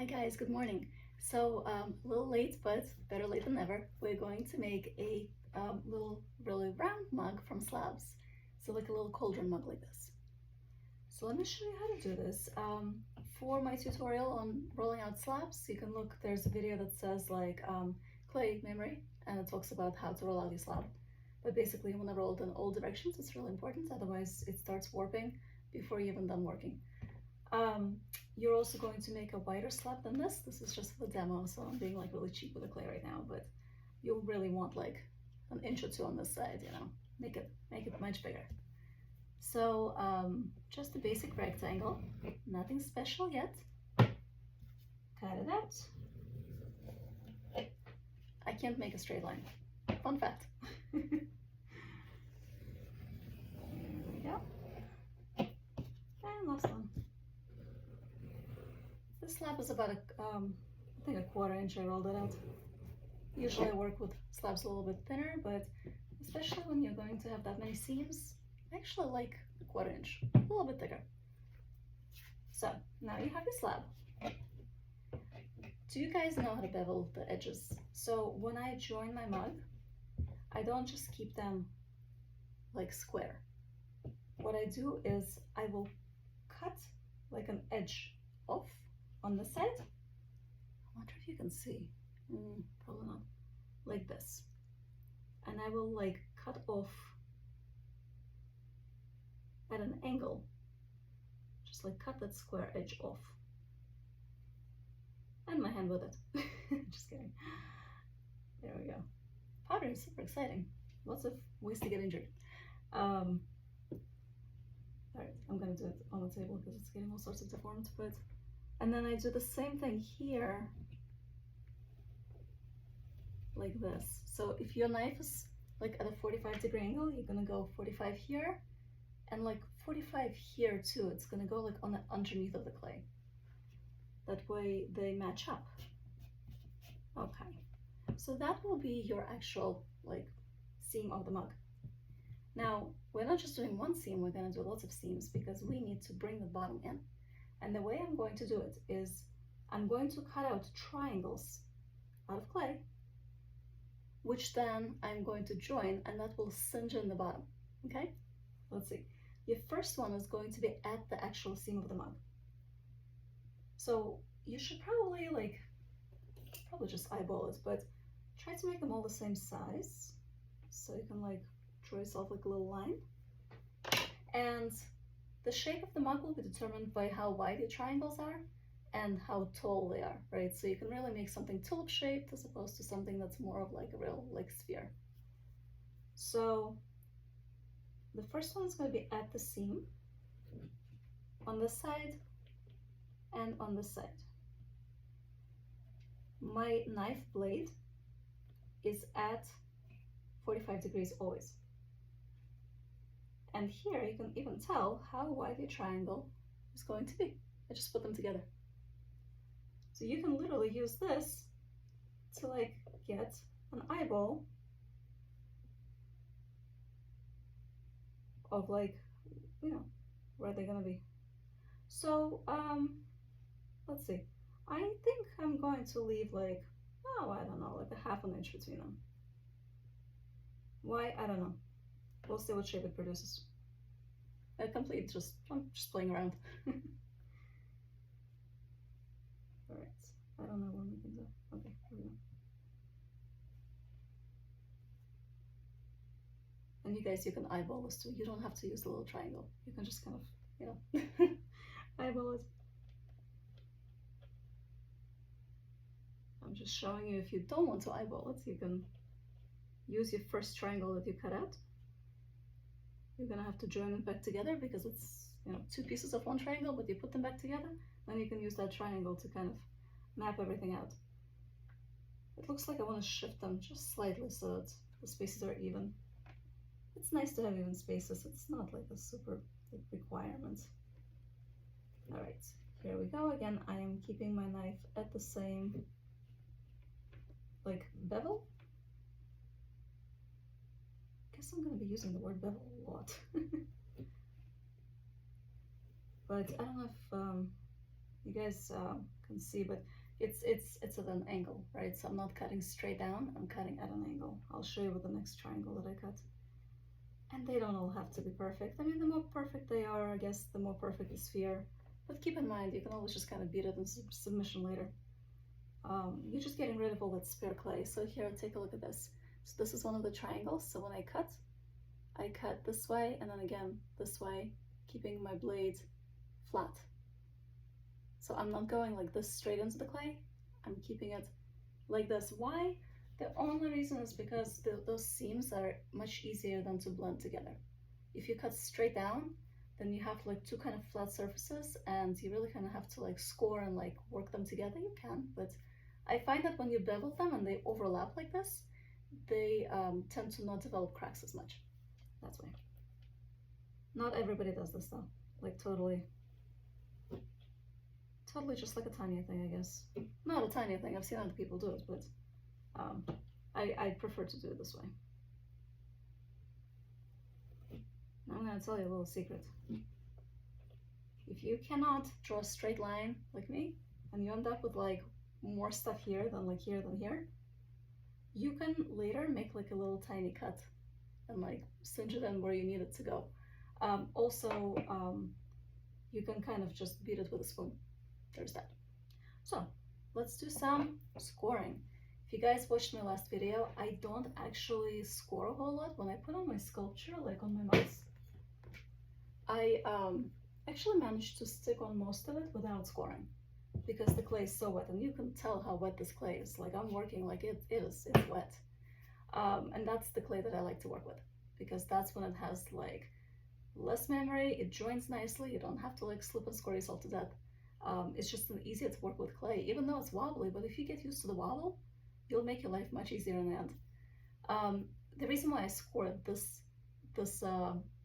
Hi guys, good morning. So a little late, but better late than never. We're going to make a little really round mug from slabs. So like a little cauldron mug like this. So let me show you how to do this. For my tutorial on rolling out slabs, you can look, there's a video that says like clay memory, and it talks about how to roll out your slab. But basically you want to roll it in all directions. It's really important, otherwise it starts warping before you're even done working. You're also going to make a wider slab than this. This is just for the demo, so I'm being like really cheap with the clay right now, but you'll really want like an inch or two on this side, you know, make it much bigger. So just a basic rectangle, nothing special yet. Cut it out. I can't make a straight line. Fun fact. There we go. And last one. This slab is about I think a 1/4 inch. I rolled it out. Usually I work with slabs a little bit thinner, but especially when you're going to have that many seams, I actually like a 1/4 inch, a little bit thicker. So now you have your slab. Do you guys know how to bevel the edges? So when I join my mug, I don't just keep them like square. What I do is I will cut like an edge off on this side. I wonder if you can see. Probably not. Like this. And I will like cut off at an angle. Just like cut that square edge off. And my hand with it. Just kidding. There we go. Pottery is super exciting. Lots of ways to get injured. Alright, I'm gonna do it on the table because it's getting all sorts of deformed, but and then I do the same thing here, like this. So if your knife is like at a 45-degree angle, you're gonna go 45 here, and like 45 here too. It's gonna go like on the underneath of the clay. That way they match up. Okay, so that will be your actual like seam of the mug. Now, we're not just doing one seam, we're gonna do lots of seams because we need to bring the bottom in. And the way I'm going to do it is I'm going to cut out triangles out of clay, which then I'm going to join, and that will cinch in the bottom, okay? Let's see. Your first one is going to be at the actual seam of the mug. So you should probably just eyeball it, but try to make them all the same size. So you can like draw yourself like a little line. And the shape of the mug will be determined by how wide your triangles are and how tall they are, right? So you can really make something tulip shaped as opposed to something that's more of like a real like sphere. So the first one is going to be at the seam on this side and on this side. My knife blade is at 45 degrees always. And here you can even tell how wide your triangle is going to be. I just put them together. So you can literally use this to like get an eyeball of like, you know, where they're gonna be. So let's see. I think I'm going to leave like, oh, I don't know, like a 1/2 inch between them. Why? I don't know. We'll see what shape it produces. I'm just playing around. Alright, I don't know when we can do. Okay, here we go. And you guys, you can eyeball this too. You don't have to use the little triangle. You can just kind of, you know, eyeball it. I'm just showing you if you don't want to eyeball it, you can use your first triangle that you cut out. You're gonna have to join them back together because it's, you know, 2 pieces of one triangle, but you put them back together, then you can use that triangle to kind of map everything out. It looks like I want to shift them just slightly so that the spaces are even. It's nice to have even spaces. It's not like a super big requirement. All right, here we go. Again, I am keeping my knife at the same like bevel. Guess I'm going to be using the word bevel a lot. But I don't know if You guys can see, but it's at an angle, right? So I'm not cutting straight down, I'm cutting at an angle. I'll show you with the next triangle that I cut. And they don't all have to be perfect. I mean, the more perfect they are, I guess, the more perfect the sphere. But keep in mind, you can always just kind of beat it in submission later. You're just getting rid of all that spare clay. So here, take a look at this. So this is one of the triangles. So when I cut this way and then again this way, keeping my blade flat. So I'm not going like this straight into the clay. I'm keeping it like this. Why? The only reason is because those seams are much easier than to blend together. If you cut straight down, then you have like two kind of flat surfaces and you really kind of have to like score and like work them together. You can, but I find that when you bevel them and they overlap like this, they tend to not develop cracks as much. That's why. Not everybody does this though, like totally just like a tiny thing, I guess. Not a tiny thing, I've seen other people do it, but I prefer to do it this way. Now I'm gonna tell you a little secret. If you cannot draw a straight line like me, and you end up with like more stuff here than here, you can later make like a little tiny cut and like cinch it in where you need it to go. Also, you can kind of just beat it with a spoon. There's that. So let's do some scoring. If you guys watched my last video, I don't actually score a whole lot when I put on my sculpture, like on my mouse. I actually managed to stick on most of it without scoring because the clay is so wet, and you can tell how wet this clay is. Like I'm working like it's wet. And that's the clay that I like to work with because that's when it has like less memory, it joins nicely, you don't have to like slip and score yourself to death. It's just easier to work with clay, even though it's wobbly, but if you get used to the wobble, you'll make your life much easier in the end. The reason why I scored this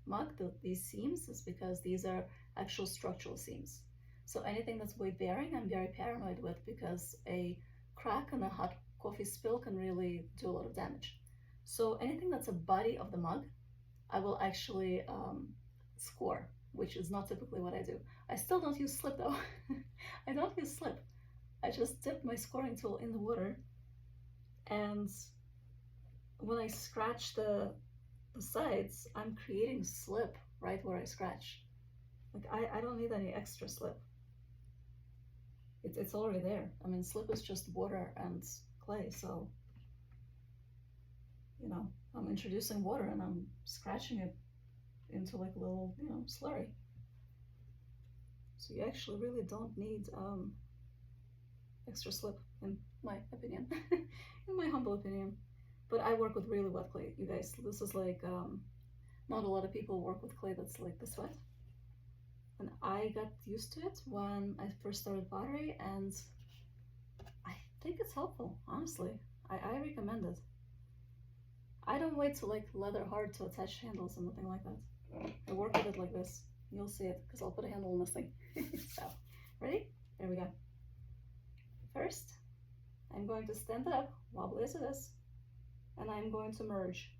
mug, these seams, is because these are actual structural seams. So anything that's weight bearing, I'm very paranoid with because a crack and a hot coffee spill can really do a lot of damage. So anything that's a body of the mug, I will actually score, which is not typically what I do. I still don't use slip though. I don't use slip. I just dip my scoring tool in the water, and when I scratch the sides, I'm creating slip right where I scratch. Like I don't need any extra slip. It's already there. I mean, slip is just water and clay, so you know, I'm introducing water and I'm scratching it into like a little, you know, slurry. So you actually really don't need extra slip, in my opinion, in my humble opinion. But I work with really wet clay, you guys. This is like, not a lot of people work with clay that's like this wet. And I got used to it when I first started pottery, and I think it's helpful, honestly. I recommend it. I don't wait to like leather hard to attach handles and nothing like that. I work with it like this. You'll see it because I'll put a handle on this thing. So, ready? There we go. First, I'm going to stand it up, wobbly as it is, and I'm going to merge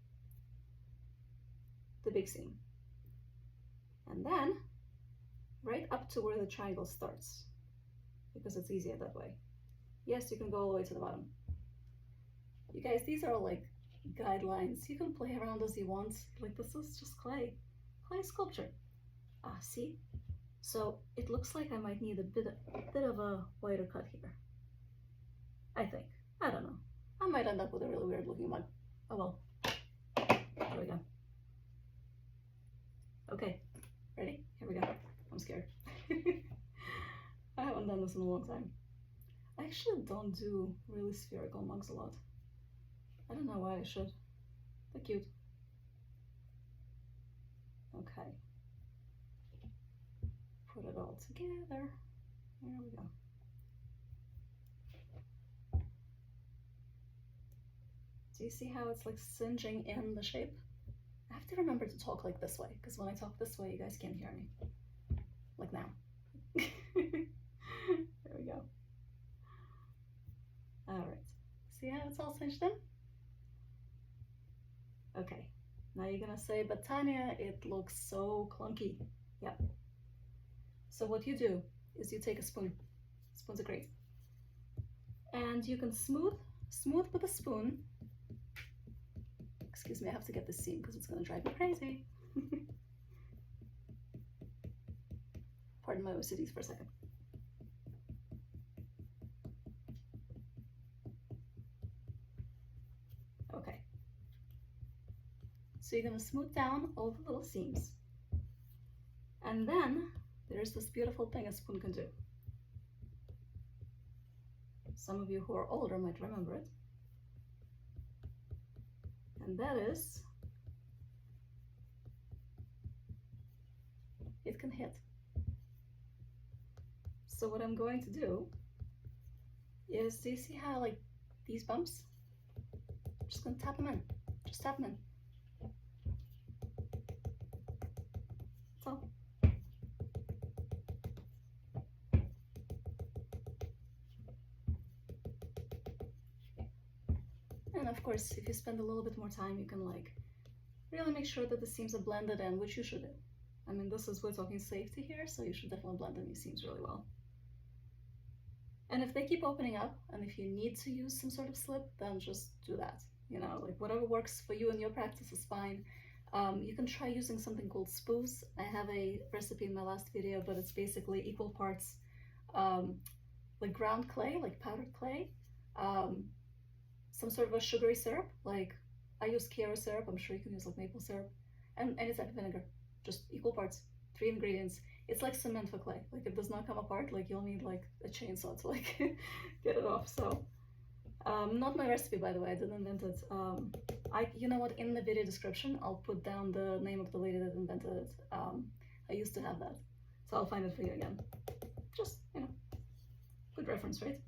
the big seam. And then, right up to where the triangle starts, because it's easier that way. Yes, you can go all the way to the bottom. You guys, these are like guidelines. You can play around as you want. Like, this is just clay sculpture. Ah, see? So it looks like I might need a bit of a wider cut here. I think. I don't know. I might end up with a really weird looking mug. Oh well. There we go. Okay, ready? Here we go. I'm scared. I haven't done this in a long time. I actually don't do really spherical mugs a lot. I don't know why I should. They're cute. Okay. Put it all together. There we go. Do you see how it's like singeing in the shape? I have to remember to talk like this way, because when I talk this way, you guys can't hear me. Like now. There we go. All right. See how it's all cinched in? Okay. Now you're gonna say, but Tanya, it looks so clunky. Yep. So what you do is you take a spoon. Spoon's are great. And you can smooth with a spoon. Excuse me, I have to get this seam because it's gonna drive me crazy. Pardon my OCDs for a second. Okay. So you're gonna smooth down all the little seams. And then there's this beautiful thing a spoon can do. Some of you who are older might remember it. And that is, it can hit. So what I'm going to do is, do you see how like these bumps? I'm just gonna tap them in, just tap them in. That's all. And of course, if you spend a little bit more time, you can like really make sure that the seams are blended in, which you should do. I mean, we're talking safety here, so you should definitely blend in these seams really well. And if they keep opening up, and if you need to use some sort of slip, then just do that. You know, like whatever works for you in your practice is fine. You can try using something called SPOOZE. I have a recipe in my last video, but it's basically equal parts like ground clay, like powdered clay, some sort of a sugary syrup, like I use Heer syrup, I'm sure you can use like maple syrup, and any type of vinegar, just equal parts, 3 ingredients. It's like cement for clay. Like it does not come apart, like you'll need like a chainsaw to like get it off. So not my recipe, by the way, I didn't invent it. You know what, in the video description I'll put down the name of the lady that invented it. I used to have that, so I'll find it for you again. Just, you know, good reference, right?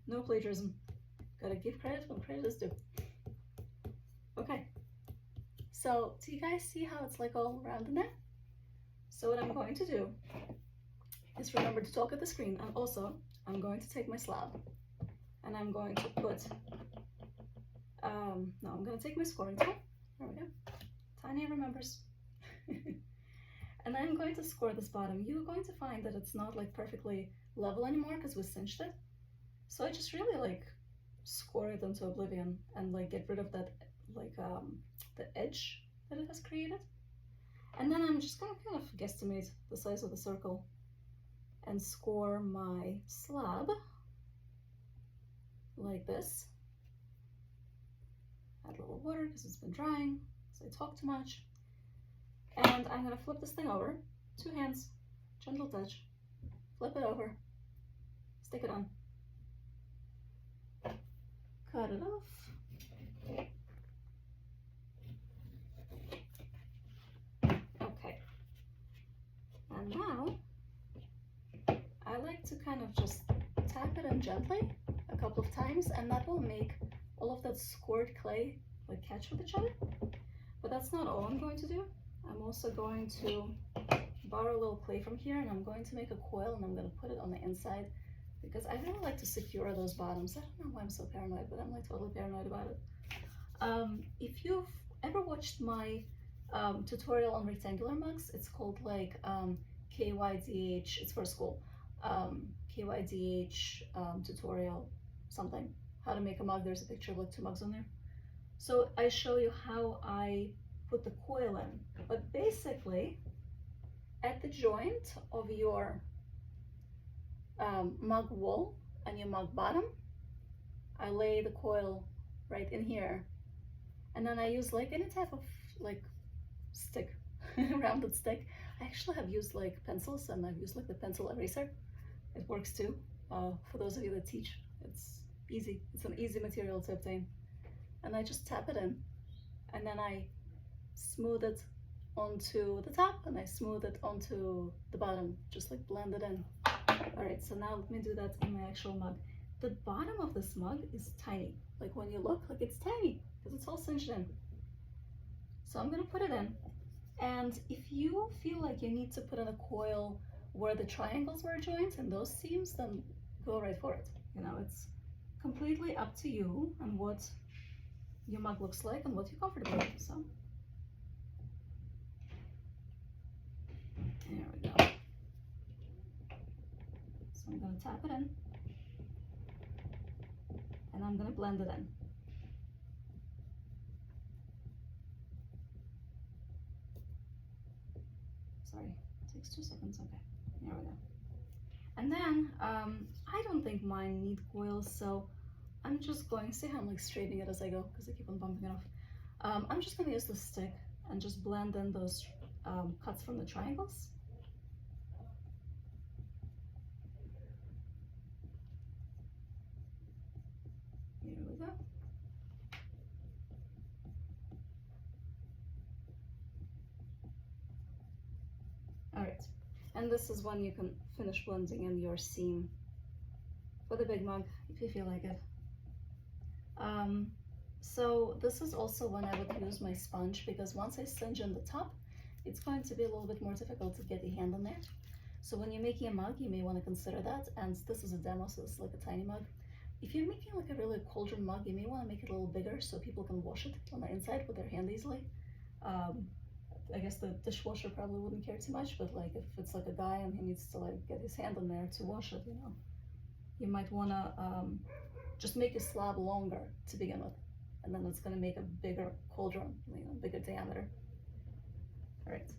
No plagiarism. Gotta give credit when credit is due. Okay, so do you guys see how it's like all around in there? So what I'm going to do is remember to talk at the screen, and also I'm going to take my slab and I'm going to put, no, I'm going to take my scoring tool. There we go. Tanya remembers. And I'm going to score this bottom. You're going to find that it's not like perfectly level anymore because we cinched it. So I just really like score it into oblivion and like get rid of that like the edge that it has created. And then I'm just gonna kind of guesstimate the size of the circle and score my slab like this. Add a little water because it's been drying, so I talk too much. And I'm gonna flip this thing over, 2 hands, gentle touch, flip it over, stick it on, cut it off. Okay, and now I like to kind of just tap it in gently a couple of times, and that will make all of that scored clay like catch with each other. But that's not all I'm going to do. I'm also going to borrow a little clay from here, and I'm going to make a coil, and I'm going to put it on the inside because I really like to secure those bottoms. I don't know why I'm so paranoid, but I'm like totally paranoid about it. If you've ever watched my tutorial on rectangular mugs, it's called like KYDH, it's for school, KYDH tutorial something, how to make a mug. There's a picture of like 2 mugs on there. So I show you how I put the coil in, but basically at the joint of your mug wall and your mug bottom, I lay the coil right in here, and then I use like any type of like stick, rounded stick. I actually have used like pencils, and I've used like the pencil eraser. It works too. For those of you that teach, it's easy. It's an easy material to obtain. And I just tap it in, and then I smooth it onto the top, and I smooth it onto the bottom, just like blend it in. All right, so now let me do that in my actual mug. The bottom of this mug is tiny. Like when you look, like it's tiny because it's all cinched in. So I'm gonna put it in, and if you feel like you need to put in a coil where the triangles were joined and those seams, then go right for it. You know, it's completely up to you and what your mug looks like and what you're comfortable with. So there we go. So I'm going to tap it in, and I'm going to blend it in. Sorry, it takes 2 seconds. Okay, there we go. And then I don't think mine need coils, so I'm just going, see how I'm like straightening it as I go because I keep on bumping it off. I'm just going to use the stick and just blend in those cuts from the triangles. Here we go. All right, and this is when you can finish blending in your seam for the big mug if you feel like it. So this is also when I would use my sponge, because once I singe in the top, it's going to be a little bit more difficult to get your hand in there. So when you're making a mug, you may want to consider that. And this is a demo, so it's like a tiny mug. If you're making like a really cauldron mug, you may want to make it a little bigger so people can wash it on the inside with their hand easily. I guess the dishwasher probably wouldn't care too much, but like if it's like a guy and he needs to like get his hand in there to wash it, you know, you might want to just make your slab longer to begin with, and then it's going to make a bigger cauldron, you know, bigger diameter. All right,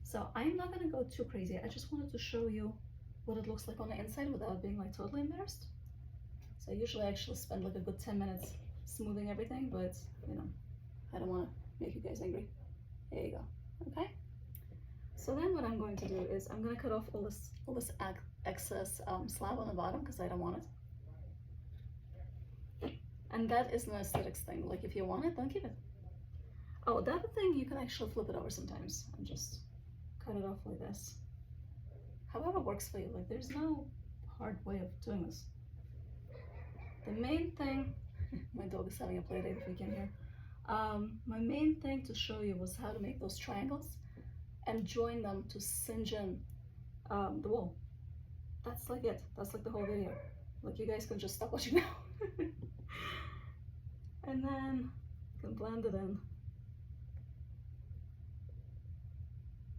so I'm not going to go too crazy. I just wanted to show you what it looks like on the inside without being like totally embarrassed. So I usually actually spend like a good 10 minutes smoothing everything, but you know, I don't want to make you guys angry. There you go. Okay, so then what I'm going to do is I'm going to cut off all this excess slab on the bottom because I don't want it. And that is an aesthetics thing. Like if you want it, then keep it. Oh, the other thing, you can actually flip it over sometimes and just cut it off like this. However works for you. Like there's no hard way of doing this. The main thing, my dog is having a play date if you can hear. My main thing to show you was how to make those triangles and join them to singe in the wool. That's like it. That's like the whole video. Like you guys can just stop watching now. And then you can blend it in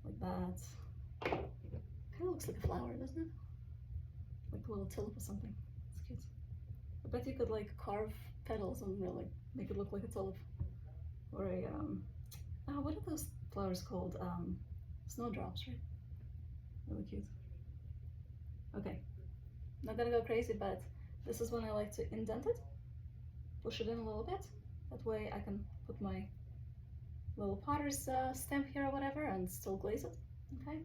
like that. Kind of looks like a flower, doesn't it? Like a little tulip or something. It's cute. I bet you could like carve petals and really make it look like a tulip. Or a what are those flowers called? Snowdrops, right? Really cute. Okay, not gonna go crazy, but this is when I like to indent it, push it in a little bit. That way I can put my little potter's stamp here or whatever and still glaze it. Okay,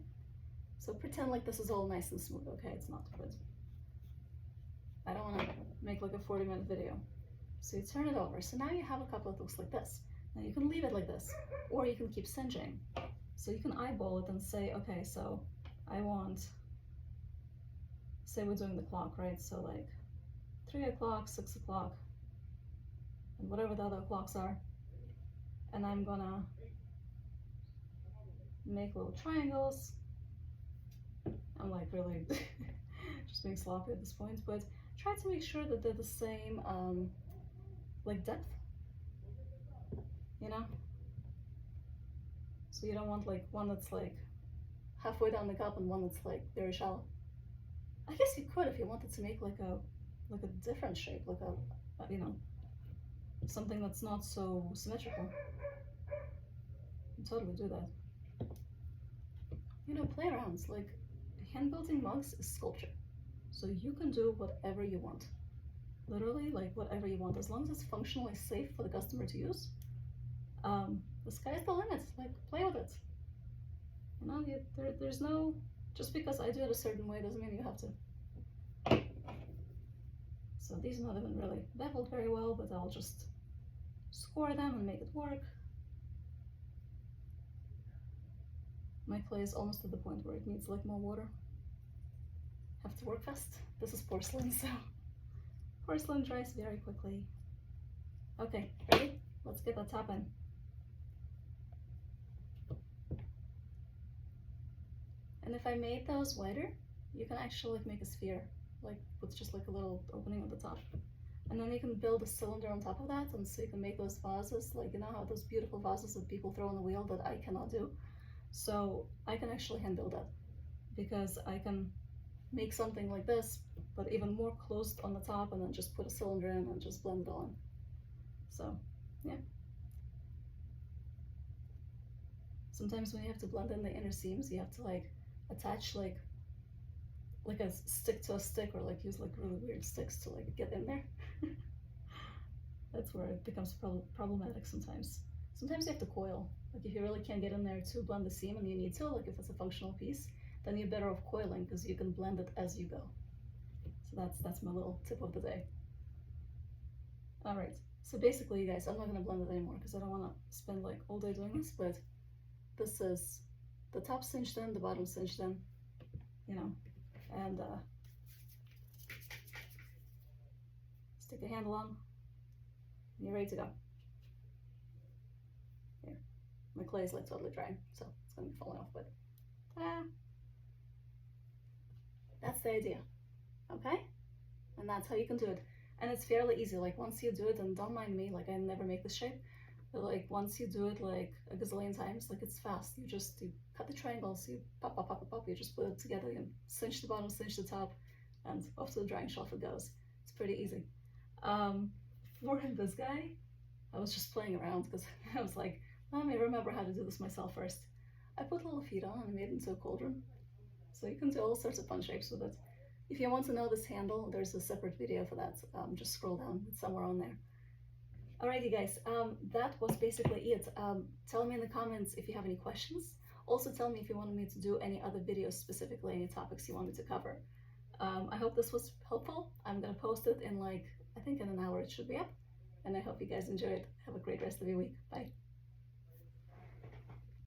so pretend like this is all nice and smooth. Okay, it's not, but I don't want to make like a 40-minute video. So you turn it over. So now you have a cup that looks like this. Now you can leave it like this, or you can keep singeing. So you can eyeball it and say, okay, so I want, say we're doing the clock, right? So like 3 o'clock, 6 o'clock, and whatever the other clocks are. And I'm gonna make little triangles. I'm like really just being sloppy at this point, but try to make sure that they're the same like depth, you know? So you don't want like one that's like halfway down the cup and one that's like very shallow. I guess you could if you wanted to make like a different shape, like a you know, something that's not so symmetrical. You can totally do that. You know, play around. Like hand building mugs is sculpture, so you can do whatever you want. Literally, like whatever you want, as long as it's functionally safe for the customer to use. The sky's the limit. Like, play with it. You know, there's no, just because I do it a certain way doesn't mean you have to. So these are not even really beveled very well, but I'll just score them and make it work. My clay is almost at the point where it needs like more water. Have to work fast. This is porcelain, so porcelain dries very quickly. Okay, ready? Let's get that top in. And if I made those wider, you can actually like make a sphere, like with just like a little opening at the top. And then you can build a cylinder on top of that, and so you can make those vases, like you know how those beautiful vases that people throw on the wheel that I cannot do. So I can actually hand build that, because I can make something like this, but even more closed on the top, and then just put a cylinder in and just blend it all in. So, yeah. Sometimes when you have to blend in the inner seams, you have to like attach like a stick to a stick, or like use like really weird sticks to like get in there. That's where it becomes problematic sometimes. Sometimes you have to coil. Like if you really can't get in there to blend the seam and you need to, like if it's a functional piece, then you're better off coiling because you can blend it as you go. So that's my little tip of the day. All right, so basically you guys, I'm not gonna blend it anymore because I don't wanna spend like all day doing this, but this is the top cinched in, the bottom cinched in, you know, and stick the handle on, and you're ready to go. Here, my clay is like totally dry, so it's gonna be falling off, but that's the idea, okay? And that's how you can do it. And it's fairly easy. Like once you do it, and don't mind me, like I never make this shape, but like once you do it like a gazillion times, like it's fast. You cut the triangles, you pop, pop, pop, pop, pop, you just put it together, you cinch the bottom, cinch the top, and off to the drying shelf it goes. It's pretty easy. For this guy, I was just playing around because I was like, let me remember how to do this myself first. I put little feet on and made it into a cauldron. So you can do all sorts of fun shapes with it. If you want to know this handle, there's a separate video for that. Just scroll down, it's somewhere on there. Alrighty guys, that was basically it. Tell me in the comments if you have any questions. Also tell me if you wanted me to do any other videos, specifically any topics you want me to cover. I hope this was helpful. I'm gonna post it in like, I think in an hour it should be up. And I hope you guys enjoy it. Have a great rest of your week. Bye.